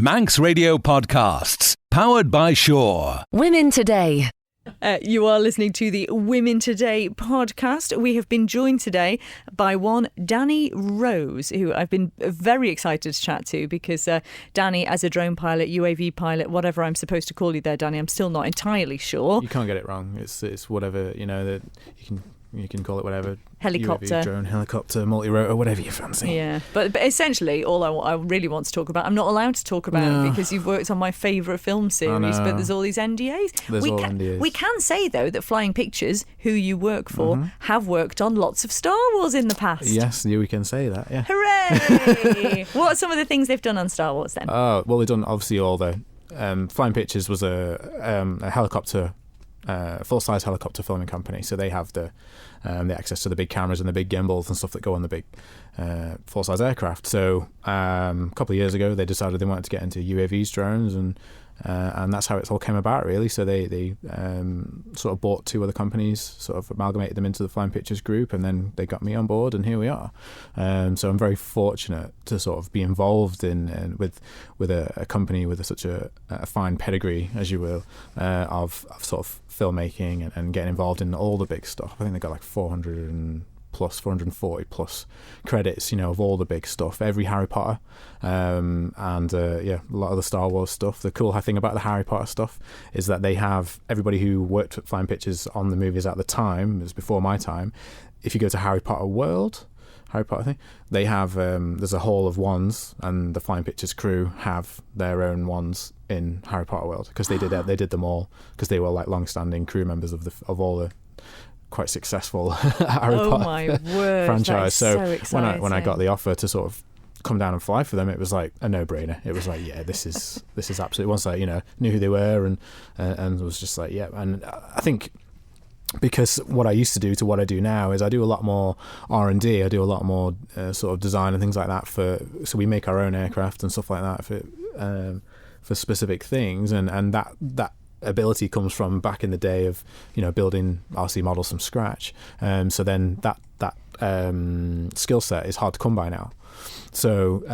Manx Radio Podcasts, powered by Shaw. Women Today. You are listening to the Women Today podcast. We have been joined today by one Dani Rose, who I've been very excited to chat to because Dani, as a drone pilot, UAV pilot, whatever I'm supposed to call you there, Dani, I'm still not entirely sure. You can't get it wrong. It's whatever, that you can call it whatever. Helicopter. UAV, drone, helicopter, multi-rotor, whatever you fancy. Yeah, but essentially all I really want to talk about, I'm not allowed to talk about because you've worked on my favourite film series, but there's all these NDAs. NDAs. We can say, though, that Flying Pictures, who you work for, have worked on lots of Star Wars in the past. Yes, we can say that, yeah. Hooray! What are some of the things they've done on Star Wars then? Well, they've done obviously all the... Flying Pictures was a helicopter... full-size helicopter filming company, so they have the access to the big cameras and the big gimbals and stuff that go on the big full-size aircraft. So a couple of years ago they decided they wanted to get into UAVs, drones, and that's how it all came about, really. So they sort of bought two other companies, sort of amalgamated them into the Flying Pictures group, and then they got me on board, and here we are. So I'm very fortunate to sort of be involved in with a company with such a fine pedigree, as you will, of sort of filmmaking and getting involved in all the big stuff. I think they got like 440 plus credits, of all the big stuff, every Harry Potter, and a lot of the Star Wars stuff. The cool thing about the Harry Potter stuff is that they have everybody who worked at Flying Pictures on the movies at the time, it was before my time. If you go to Harry Potter thing, they have there's a hall of wands, and the Flying Pictures crew have their own wands in Harry Potter world because they did them all because they were like long-standing crew members of all the quite successful Harry Potter franchise. So when I got the offer to sort of come down and fly for them, it was like a no-brainer. It was like, yeah, this is absolutely. Once I knew who they were and was just like, yeah. And I think because what I used to do to what I do now is I do a lot more R&D. I do a lot more sort of design and things like that so we make our own aircraft and stuff like that for specific things, and that ability comes from back in the day of building RC models from scratch. So then that skill set is hard to come by now. So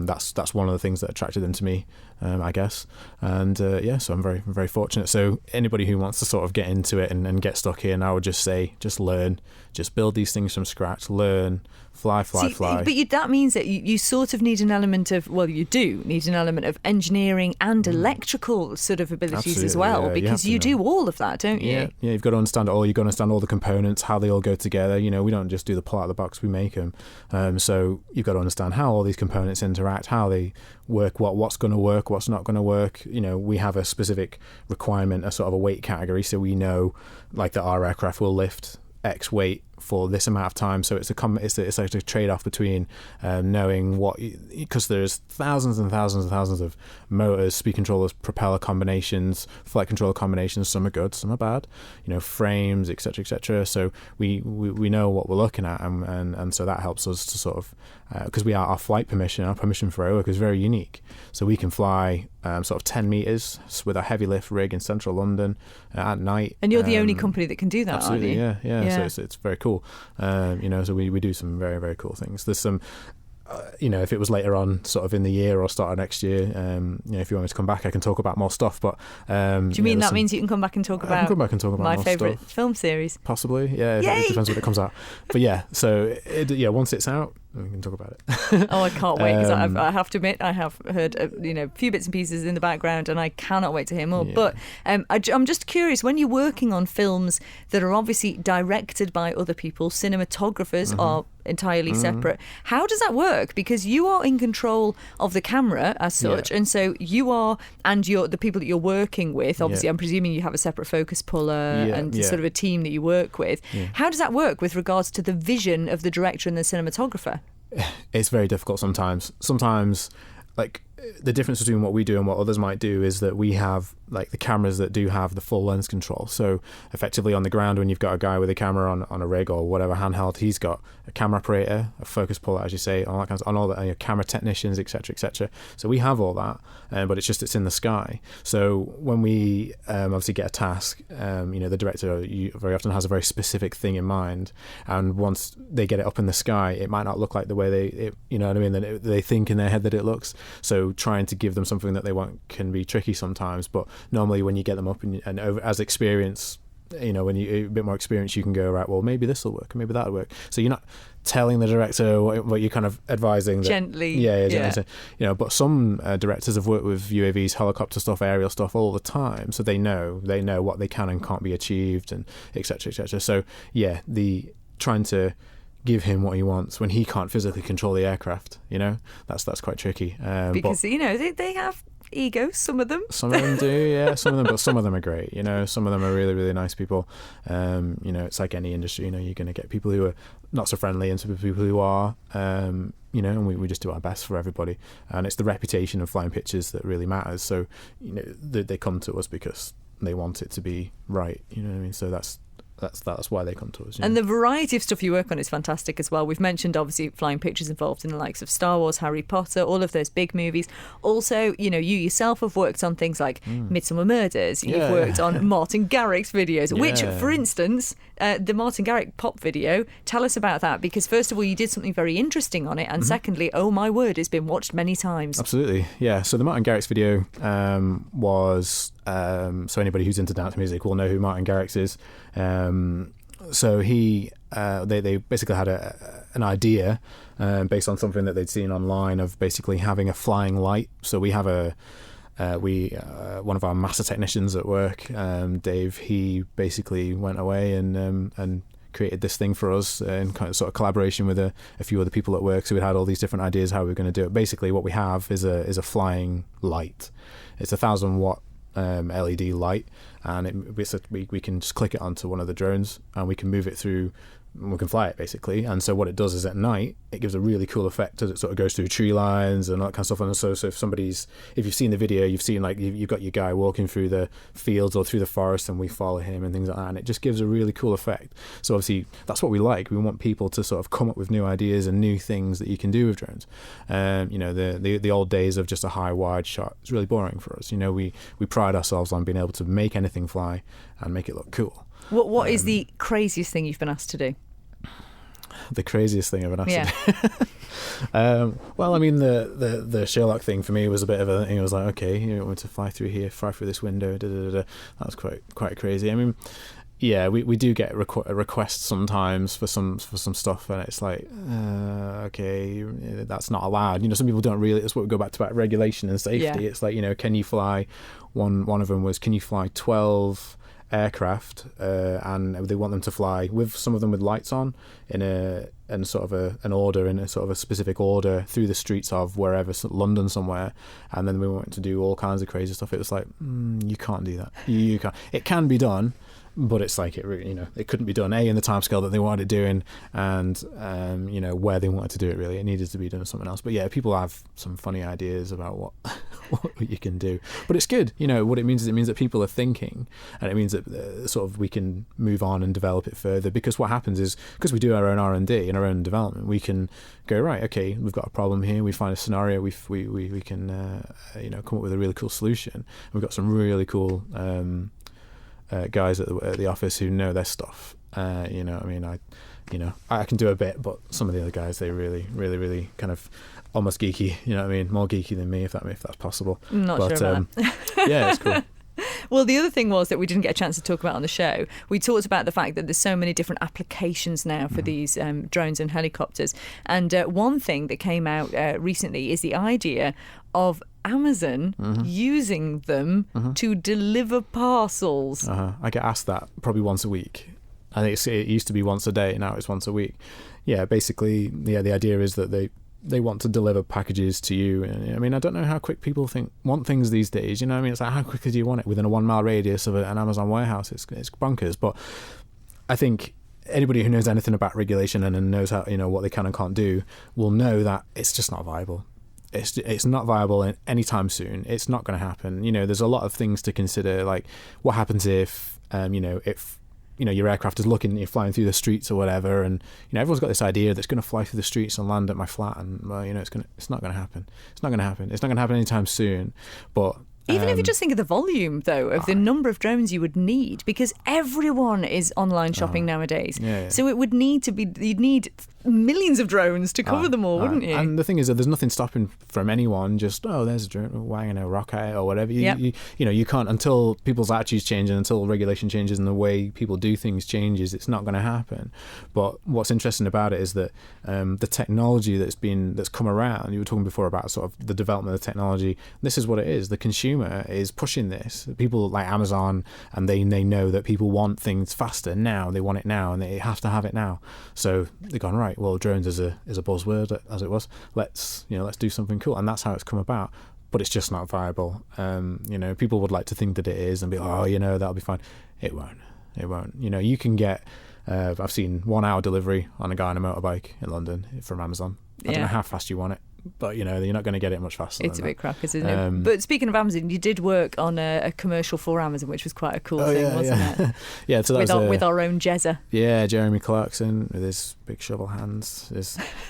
that's one of the things that attracted them to me, I guess. And so I'm very, very fortunate. So anybody who wants to sort of get into it and get stuck in, I would just say, just learn, just build these things from scratch, learn, fly. But that means that you sort of need an element of, you do need an element of engineering and electrical sort of abilities as well, because you do all of that, don't you? Yeah, you've got to understand it all. You've got to understand all the components, how they all go together. We don't just do the pull out of the box, we make them. So you've got to understand how all these components interact, how they work, what's going to work, what's not going to work. We have a specific requirement, a sort of a weight category, so we know like that our aircraft will lift X weight for this amount of time. So it's like a trade-off between knowing what, because there's thousands and thousands and thousands of motors, speed controllers, propeller combinations, flight controller combinations. Some are good, some are bad. Frames, etc. So we know what we're looking at, and so that helps us to sort of because our permission for our work is very unique. So we can fly sort of 10 meters with a heavy lift rig in central London at night. And you're the only company that can do that, absolutely, aren't you? Yeah. So it's very cool. So we do some very, very cool things. There's some, if it was later on sort of in the year or start of next year, if you want me to come back, I can talk about more stuff. But do you mean that means you can come back and talk about, my favourite film series? Possibly, yeah. It depends when it comes out. But yeah, so once it's out, we can talk about it. Oh, I can't wait, because I have to admit I have heard a few bits and pieces in the background, and I cannot wait to hear more. But I'm just curious, when you're working on films that are obviously directed by other people, cinematographers are entirely separate, how does that work? Because you are in control of the camera as such, and so you are, and the people that you're working with, obviously I'm presuming you have a separate focus puller and sort of a team that you work with. How does that work with regards to the vision of the director and the cinematographer? It's very difficult sometimes. Like the difference between what we do and what others might do is that we have like the cameras that do have the full lens control. So effectively on the ground, when you've got a guy with a camera on a rig or whatever handheld, he's got a camera operator, a focus puller, as you say, all that kinds of, on all the camera technicians, etc. So we have all that, but it's in the sky. So when we obviously get a task, the director very often has a very specific thing in mind, and once they get it up in the sky, it might not look like the way they think in their head that it looks. So trying to give them something that they want can be tricky sometimes. But normally when you get them up and over, as experience, when you a bit more experience, you can go, right, well, maybe this will work, maybe that'll work. So you're not telling the director what you're kind of advising that, gently. Gently. But some directors have worked with UAVs, helicopter stuff, aerial stuff all the time, so they know what they can and can't be achieved, and etc. So the trying to give him what he wants when he can't physically control the aircraft, that's quite tricky. Because they have egos, some of them do, yeah, some of them, but some of them are great, some of them are really, really nice people. It's like any industry, you're going to get people who are not so friendly and some people who are, and we just do our best for everybody, and it's the reputation of Flying Pictures that really matters. So they come to us because they want it to be right, so that's why they come to us. And the variety of stuff you work on is fantastic as well. We've mentioned obviously Flying Pictures involved in the likes of Star Wars, Harry Potter, all of those big movies. Also, you yourself have worked on things like Midsommer Murders. You've worked on Martin Garrix videos, which, for instance, the Martin Garrix pop video, tell us about that, because first of all, you did something very interesting on it, and secondly, oh my word, it's been watched many times. Absolutely, yeah. So the Martin Garrix video was... so anybody who's into dance music will know who Martin Garrix is. So they basically had an idea based on something that they'd seen online of basically having a flying light. So we have one of our master technicians at work, Dave. He basically went away and created this thing for us in kind of sort of collaboration with a few other people at work. So we had all these different ideas how we were going to do it. Basically, what we have is a flying light. It's 1,000-watt LED light, and we can just click it onto one of the drones and we can move it through, we can fly it basically. And so what it does is at night it gives a really cool effect as it sort of goes through tree lines and all that kind of stuff. And so if you've seen the video, you've seen like you've got your guy walking through the fields or through the forest and we follow him and things like that, and it just gives a really cool effect. So obviously that's what we like. We want people to sort of come up with new ideas and new things that you can do with drones. The old days of just a high wide shot is really boring for us. We pride ourselves on being able to make anything fly and make it look cool. What is the craziest thing you've been asked to do? The craziest thing I've been asked to do? Well, I mean, the Sherlock thing for me was a bit of a thing. It was like, okay, you want me to fly through here, fly through this window, That was quite crazy. I mean, yeah, we do get requests sometimes for some stuff, and it's like, okay, that's not allowed. Some people don't really. That's what we go back to about regulation and safety. Yeah. It's like, can you fly? One of them was, can you fly 12 aircraft, and they want them to fly with some of them with lights on in a specific order through the streets of wherever, London somewhere, and then we want to do all kinds of crazy stuff. It was like, you can't do that. You can't. It can be done, but it's like it couldn't be done in the timescale that they wanted it doing, and where they wanted to do it. Really, it needed to be done with something else. But yeah, people have some funny ideas about what you can do, but it's good. What it means is that people are thinking, and it means that sort of we can move on and develop it further. Because what happens is, because we do our own R&D and our own development, we can go, right, okay, we've got a problem here. We find a scenario. We can come up with a really cool solution. We've got some really cool guys at the office who know their stuff. I can do a bit, but some of the other guys, they really, really, really kind of almost geeky. More geeky than me, if that's possible. I'm not sure about that. Yeah, it's cool. Well, the other thing was that we didn't get a chance to talk about on the show. We talked about the fact that there's so many different applications now for these drones and helicopters. And one thing that came out recently is the idea of Amazon using them to deliver parcels. I get asked that probably once a week. I think it used to be once a day, now it's once a week. Yeah, basically, the idea is that they want to deliver packages to you. I mean, I don't know how quick people want things these days. It's like, how quickly do you want it within a 1 mile radius of an Amazon warehouse? It's bonkers. But I think anybody who knows anything about regulation and knows how what they can and can't do will know that it's just not viable. It's not viable anytime soon. It's not going to happen. There's a lot of things to consider, like what happens if your aircraft is you're flying through the streets or whatever, and everyone's got this idea that's going to fly through the streets and land at my flat, and it's not going to happen. It's not going to happen. It's not going to happen anytime soon. But even if you just think of the volume, though, of the number of drones you would need, because everyone is online shopping nowadays. Yeah. So it would need to be, you'd need millions of drones to cover them all, wouldn't you? And the thing is that there's nothing stopping from anyone just, there's a drone, wanging a rock at it or whatever. You can't, until people's attitudes change and until regulation changes and the way people do things changes, it's not going to happen. But what's interesting about it is that the technology that's come around, you were talking before about sort of the development of the technology, this is what it is. The consumer is pushing this. People like Amazon, and they know that people want things faster now. They want it now, and they have to have it now. So they've gone, right, well, drones is a buzzword as it was. Let's do something cool, and that's how it's come about. But it's just not viable. People would like to think that it is and be, that'll be fine. It won't. You can get. I've seen 1 hour delivery on a guy on a motorbike in London from Amazon. I don't know how fast you want it, but you're not going to get it much faster. It's a bit crackers, isn't it? But speaking of Amazon, you did work on a commercial for Amazon, which was quite a cool thing, wasn't it? Yeah, so that with our own Jezza. Yeah, Jeremy Clarkson with his big shovel hands.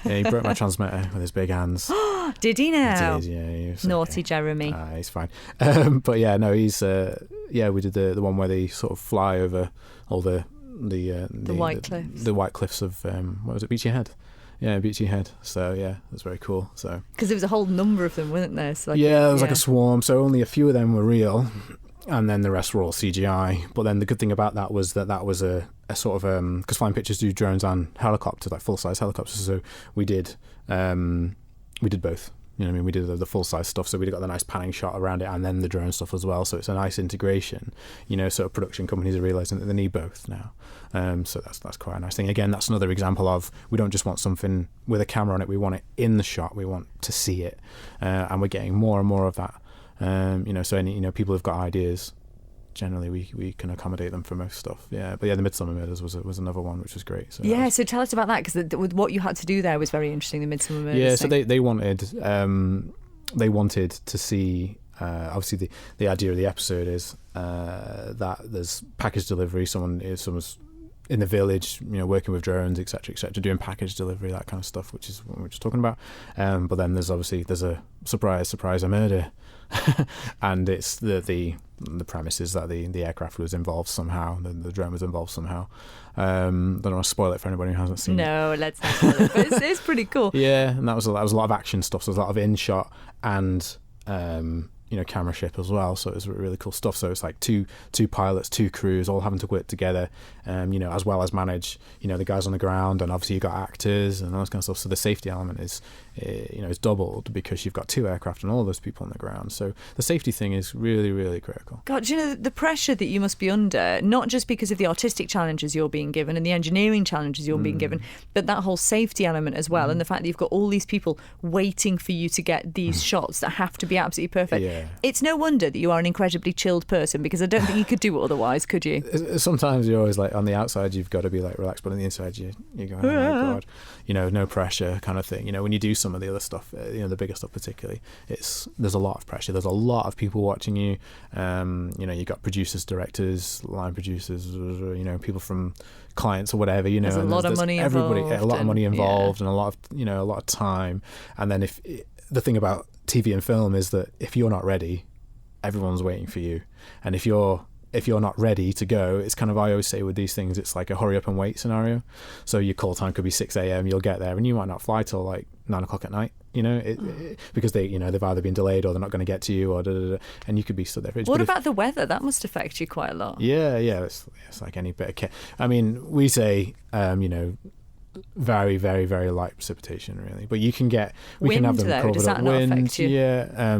He broke my transmitter with his big hands. Did he now? He did, yeah. Naughty Jeremy. He's fine. But yeah, no, he's we did the one where they sort of fly over all the White Cliffs. The White Cliffs of what was it, Beachy Head? Yeah, Beachy Head. So yeah, that's very cool. So because there was a whole number of them, wasn't there? So there was like a swarm. So only a few of them were real, and then the rest were all CGI. But then the good thing about that was that was a sort of because Flying Pictures do drones and helicopters, like full size helicopters. So we did both. We did the full-size stuff, so we got the nice panning shot around it and then the drone stuff as well, so it's a nice integration. Sort of production companies are realising that they need both now. So that's quite a nice thing. Again, that's another example of, we don't just want something with a camera on it, we want it in the shot, we want to see it. And we're getting more and more of that. So any, people who've got ideas, generally we can accommodate them for most stuff. Yeah, but yeah, the Midsommer Murders was another one which was great. So so tell us about that, because with what you had to do there was very interesting. The Midsommer Murders. Yeah, so they wanted to see. Obviously, the idea of the episode is that there's package delivery. Someone's in the village, working with drones, etc., doing package delivery, that kind of stuff, which is what we were just talking about. But then there's a surprise, a murder, and it's the premise is that the aircraft was involved somehow, the drone was involved somehow. Don't want to spoil it for anybody who hasn't seen it. No, let's not spoil it. But it's pretty cool. Yeah, and that was a lot of action stuff. So there's a lot of in shot and camera ship as well, so it was really cool stuff. So it's like two pilots, two crews, all having to work together, as well as manage the guys on the ground, and obviously you've got actors and all this kind of stuff. So the safety element is doubled because you've got two aircraft and all those people on the ground. So the safety thing is really, really critical. God, the pressure that you must be under, not just because of the artistic challenges you're being given and the engineering challenges you're being given, but that whole safety element as well, and the fact that you've got all these people waiting for you to get these shots that have to be absolutely perfect. Yeah. It's no wonder that you are an incredibly chilled person, because I don't think you could do it otherwise, could you? Sometimes you're always like, on the outside you've got to be like relaxed, but on the inside you go, oh my God, no pressure kind of thing. When you do some of the other stuff, the bigger stuff particularly, there's a lot of pressure. There's a lot of people watching you. You've got producers, directors, line producers, people from clients or whatever. There's a lot of money involved. A lot of money involved, and a lot of time. And then the thing about TV and film is that if you're not ready, everyone's waiting for you. And if you're not ready to go, it's kind of, I always say with these things, it's like a hurry up and wait scenario. So your call time could be 6 a.m, you'll get there and you might not fly till like 9 o'clock at night, because they've either been delayed or they're not going to get to you, or and you could be stood there. What about the weather? That must affect you quite a lot. Yeah, it's like any bit of kit. I mean, we say, very, very, very light precipitation, really. But we can have them covered does that up. not Wind, affect you? Yeah.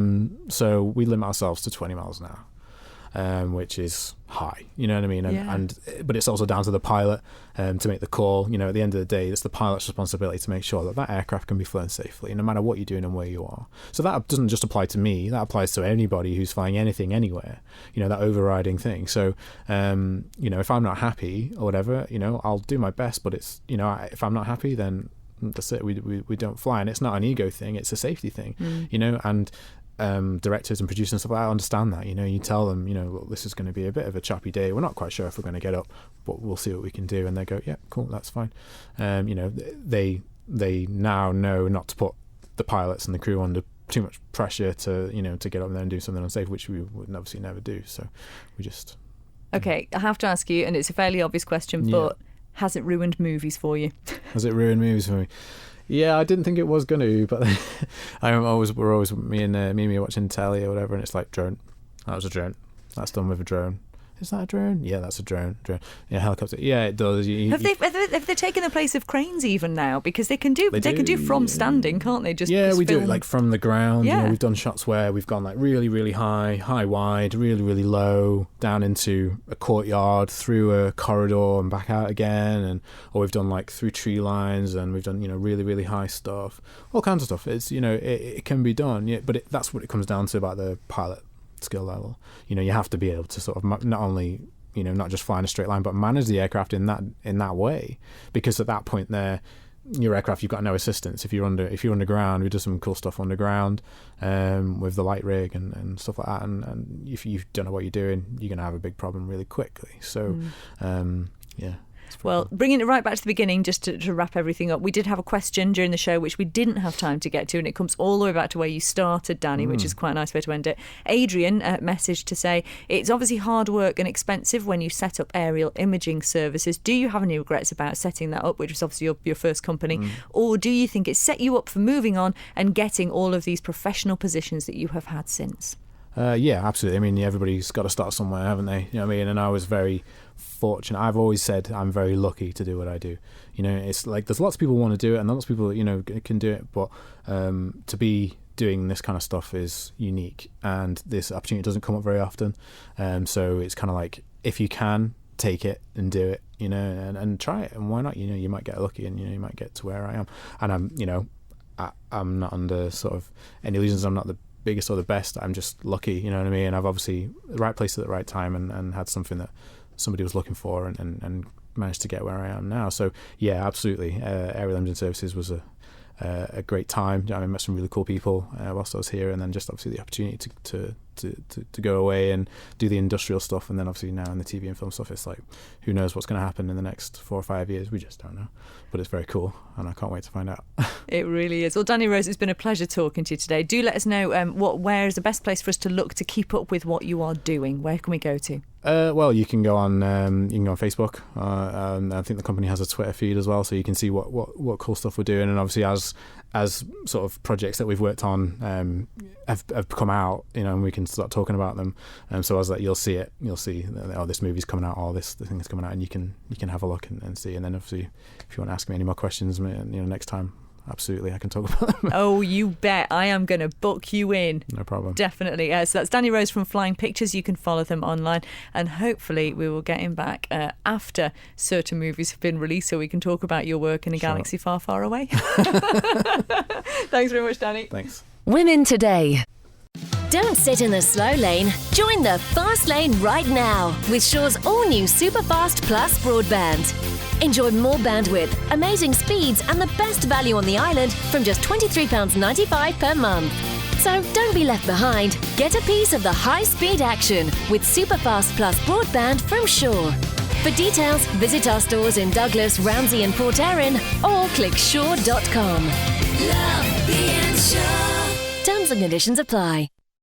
So we limit ourselves to 20 miles an hour, which is high. You know what I mean? But it's also down to the pilot to make the call. At the end of the day, it's the pilot's responsibility to make sure that aircraft can be flown safely, no matter what you're doing and where you are. So that doesn't just apply to me. That applies to anybody who's flying anything, anywhere. That overriding thing. So, if I'm not happy or whatever, I'll do my best. But it's, if I'm not happy, then that's it. We don't fly, and it's not an ego thing. It's a safety thing. And directors and producers and stuff like that understand that. You tell them, look, this is going to be a bit of a choppy day, we're not quite sure if we're going to get up, but we'll see what we can do. And they go, yeah, cool, that's fine. They now know not to put the pilots and the crew under too much pressure to get up there and do something unsafe, which we would obviously never do. So we just okay, I have to ask you, and it's a fairly obvious question, but has it ruined movies for you? Has it ruined movies for me? Yeah, I didn't think it was going to, but we're always me and me watching telly or whatever, and it's like drone. That was a drone. That's done with a drone. Is that a drone? Yeah, that's a drone. Yeah, helicopter. Yeah, it does. Have they taken the place of cranes even now? Because they can do from standing, can't they? Just we do it like from the ground. Yeah. We've done shots where we've gone like really, really high, wide, really, really low, down into a courtyard, through a corridor and back out again, or we've done like through tree lines, and we've done really, really high stuff, all kinds of stuff. It's it can be done, yeah, but that's what it comes down to about the pilot skill level. You have to be able to sort of not only not just fly in a straight line, but manage the aircraft in that way, because at that point there, your aircraft, you've got no assistance. If you're underground, we do some cool stuff underground with the light rig and stuff like that, and if you don't know what you're doing, you're going to have a big problem really quickly. So yeah. Well, bringing it right back to the beginning, just to wrap everything up, we did have a question during the show which we didn't have time to get to, and it comes all the way back to where you started, Danny, which is quite a nice way to end it. Adrian messaged to say, it's obviously hard work and expensive when you set up aerial imaging services. Do you have any regrets about setting that up, which was obviously your first company, or do you think it set you up for moving on and getting all of these professional positions that you have had since? Yeah, absolutely. I mean, everybody's got to start somewhere, haven't they? You know what I mean? And I was very fortunate. I've always said I'm very lucky to do what I do. It's like there's lots of people want to do it, and lots of people can do it, but to be doing this kind of stuff is unique, and this opportunity doesn't come up very often. So it's kind of like, if you can, take it and do it, and try it, and why not? You might get lucky, and you might get to where I am. And I'm not under sort of any illusions. I'm not the biggest or the best. I'm just lucky, you know what I mean? And I've obviously the right place at the right time, and had something that somebody was looking for, and managed to get where I am now. So yeah, absolutely. Aerial Imaging Services was a great time. I met some really cool people whilst I was here, and then just obviously the opportunity to go away and do the industrial stuff, and then obviously now in the TV and film stuff, it's like, who knows what's going to happen in the next 4 or 5 years? We just don't know, but it's very cool, and I can't wait to find out. It really is. Well, Dani Rose, it's been a pleasure talking to you today. Do let us know where is the best place for us to look to keep up with what you are doing. Where can we go to? Well, you can go on Facebook. I think the company has a Twitter feed as well, so you can see what cool stuff we're doing. And obviously, as sort of projects that we've worked on have come out, and we can start talking about them. So as that, you'll see it. You'll see, this movie's coming out, this thing is coming out, and you can have a look and see. And then obviously, if you want to ask me any more questions, next time, absolutely, I can talk about them. Oh, you bet. I am going to book you in. No problem. Definitely. So that's Dani Rose from Flying Pictures. You can follow them online, and hopefully we will get him back after certain movies have been released, so we can talk about your work in a galaxy far, far away. Thanks very much, Danny. Thanks. Women Today. Don't sit in the slow lane. Join the fast lane right now with Shaw's all-new Superfast Plus broadband. Enjoy more bandwidth, amazing speeds, and the best value on the island from just £23.95 per month. So don't be left behind. Get a piece of the high-speed action with Superfast Plus broadband from Shaw. For details, visit our stores in Douglas, Ramsey and Port Erin, or click shaw.com. Love being Shaw. Terms and conditions apply.